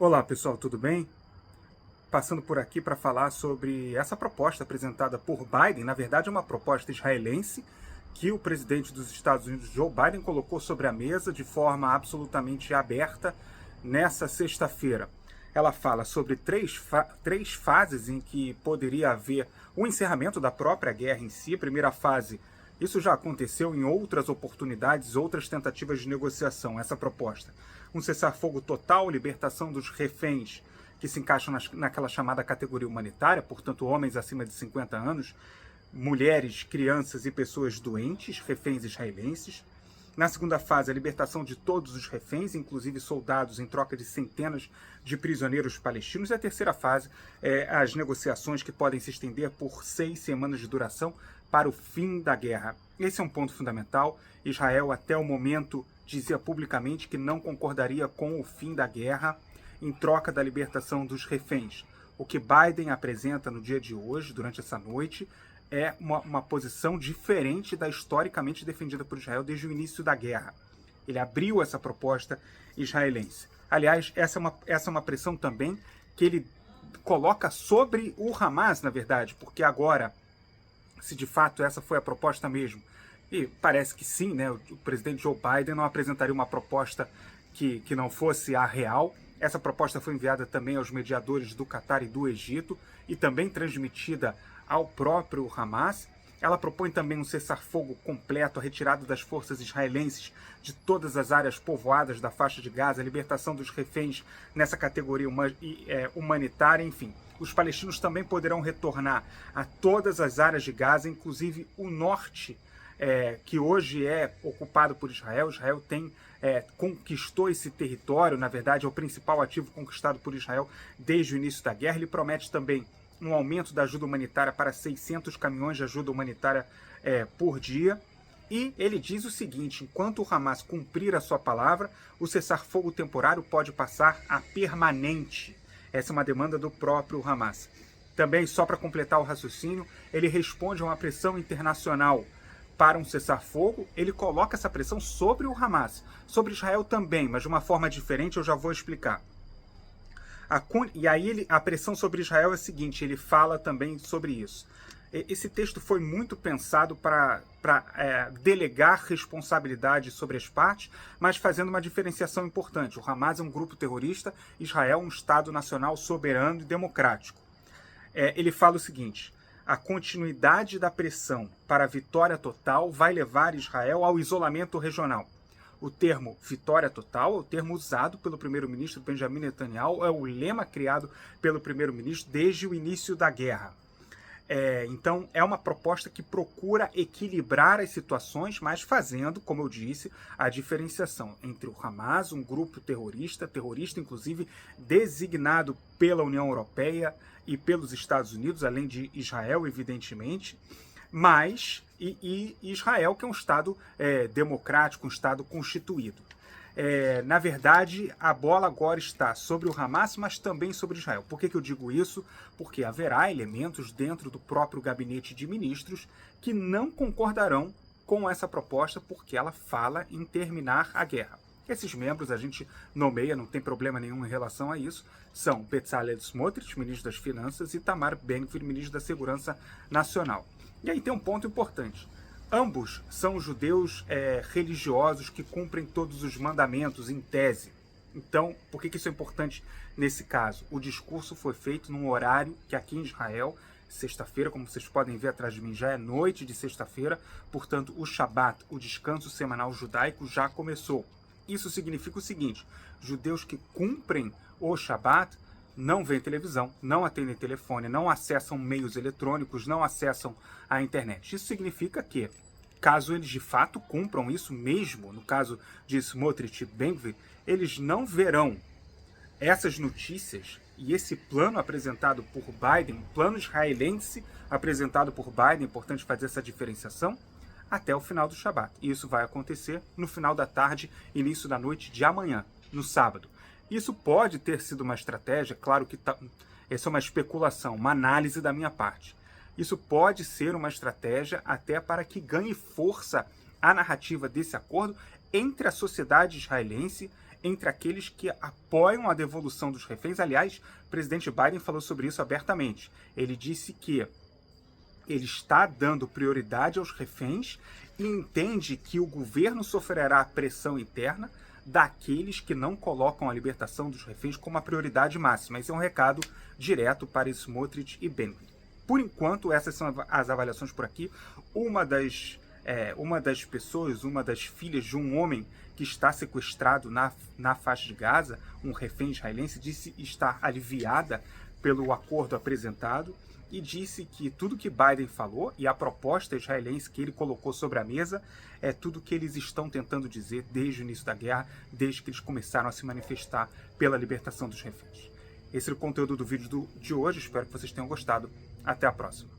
Olá pessoal, tudo bem? Passando por aqui para falar sobre essa proposta apresentada por Biden. Na verdade, é uma proposta israelense que o presidente dos Estados Unidos, Joe Biden, colocou sobre a mesa de forma absolutamente aberta nessa sexta-feira. Ela fala sobre três fases em que poderia haver o encerramento da própria guerra em si. A primeira fase, isso já aconteceu em outras oportunidades, outras tentativas de negociação, essa proposta. Um cessar-fogo total, libertação dos reféns que se encaixam naquela chamada categoria humanitária, portanto homens acima de 50 anos, mulheres, crianças e pessoas doentes, reféns israelenses. Na segunda fase, a libertação de todos os reféns, inclusive soldados, em troca de centenas de prisioneiros palestinos. E a terceira fase é as negociações que podem se estender por 6 semanas de duração para o fim da guerra. Esse é um ponto fundamental. Israel, até o momento, dizia publicamente que não concordaria com o fim da guerra em troca da libertação dos reféns. O que Biden apresenta no dia de hoje, durante essa noite, é uma posição diferente da historicamente defendida por Israel desde o início da guerra. Ele abriu essa proposta israelense. Aliás, essa é uma pressão também que ele coloca sobre o Hamas, na verdade, porque agora, se de fato essa foi a proposta mesmo, e parece que sim, né? O presidente Joe Biden não apresentaria uma proposta que não fosse a real. Essa proposta foi enviada também aos mediadores do Catar e do Egito e também transmitida ao próprio Hamas. Ela propõe também um cessar-fogo completo, a retirada das forças israelenses de todas as áreas povoadas da faixa de Gaza, a libertação dos reféns nessa categoria humanitária, enfim. Os palestinos também poderão retornar a todas as áreas de Gaza, inclusive o norte, que hoje é ocupado por Israel. Israel conquistou esse território, na verdade é o principal ativo conquistado por Israel desde o início da guerra. Ele promete também um aumento da ajuda humanitária para 600 caminhões de ajuda humanitária por dia. E ele diz o seguinte: enquanto o Hamas cumprir a sua palavra, o cessar-fogo temporário pode passar a permanente. Essa é uma demanda do próprio Hamas. Também, só para completar o raciocínio, ele responde a uma pressão internacional para um cessar-fogo. Ele coloca essa pressão sobre o Hamas, sobre Israel também, mas de uma forma diferente, eu já vou explicar. E aí a pressão sobre Israel é a seguinte, ele fala também sobre isso. Esse texto foi muito pensado para delegar responsabilidade sobre as partes, mas fazendo uma diferenciação importante. O Hamas é um grupo terrorista, Israel é um Estado nacional soberano e democrático. Ele fala o seguinte: a continuidade da pressão para a vitória total vai levar Israel ao isolamento regional. O termo vitória total é o termo usado pelo primeiro-ministro Benjamin Netanyahu, é o lema criado pelo primeiro-ministro desde o início da guerra. Então, é uma proposta que procura equilibrar as situações, mas fazendo, como eu disse, a diferenciação entre o Hamas, um grupo terrorista inclusive designado pela União Europeia e pelos Estados Unidos, além de Israel, evidentemente, mas e Israel, que é um Estado democrático, um Estado constituído. Na verdade, a bola agora está sobre o Hamas, mas também sobre Israel. Por que eu digo isso? Porque haverá elementos dentro do próprio gabinete de ministros que não concordarão com essa proposta, porque ela fala em terminar a guerra. Esses membros a gente nomeia, não tem problema nenhum em relação a isso, são Bezalel Smotrich, ministro das Finanças, e Itamar Ben-Gvir, ministro da Segurança Nacional. E aí tem um ponto importante. Ambos são judeus religiosos que cumprem todos os mandamentos, em tese. Então, por que isso é importante nesse caso? O discurso foi feito num horário que aqui em Israel, sexta-feira, como vocês podem ver atrás de mim, já é noite de sexta-feira, portanto, o Shabat, o descanso semanal judaico, já começou. Isso significa o seguinte: judeus que cumprem o Shabat não veem televisão, não atendem telefone, não acessam meios eletrônicos, não acessam a internet. Isso significa que, caso eles de fato cumpram isso mesmo, no caso de Smotrich e Ben-Gvir, eles não verão essas notícias e esse plano apresentado por Biden, um plano israelense apresentado por Biden, é importante fazer essa diferenciação, até o final do Shabat. E isso vai acontecer no final da tarde, início da noite de amanhã, no sábado. Isso pode ter sido uma estratégia, claro que essa é uma especulação, uma análise da minha parte. Isso pode ser uma estratégia até para que ganhe força a narrativa desse acordo entre a sociedade israelense, entre aqueles que apoiam a devolução dos reféns. Aliás, o presidente Biden falou sobre isso abertamente. Ele disse que ele está dando prioridade aos reféns e entende que o governo sofrerá pressão interna daqueles que não colocam a libertação dos reféns como a prioridade máxima. Esse é um recado direto para Smotrich e Bennett. Por enquanto, essas são as avaliações por aqui. Uma das pessoas, uma das filhas de um homem que está sequestrado na faixa de Gaza, um refém israelense, disse estar aliviada pelo acordo apresentado e disse que tudo que Biden falou e a proposta israelense que ele colocou sobre a mesa é tudo que eles estão tentando dizer desde o início da guerra, desde que eles começaram a se manifestar pela libertação dos reféns. Esse é o conteúdo do vídeo de hoje, espero que vocês tenham gostado. Até a próxima.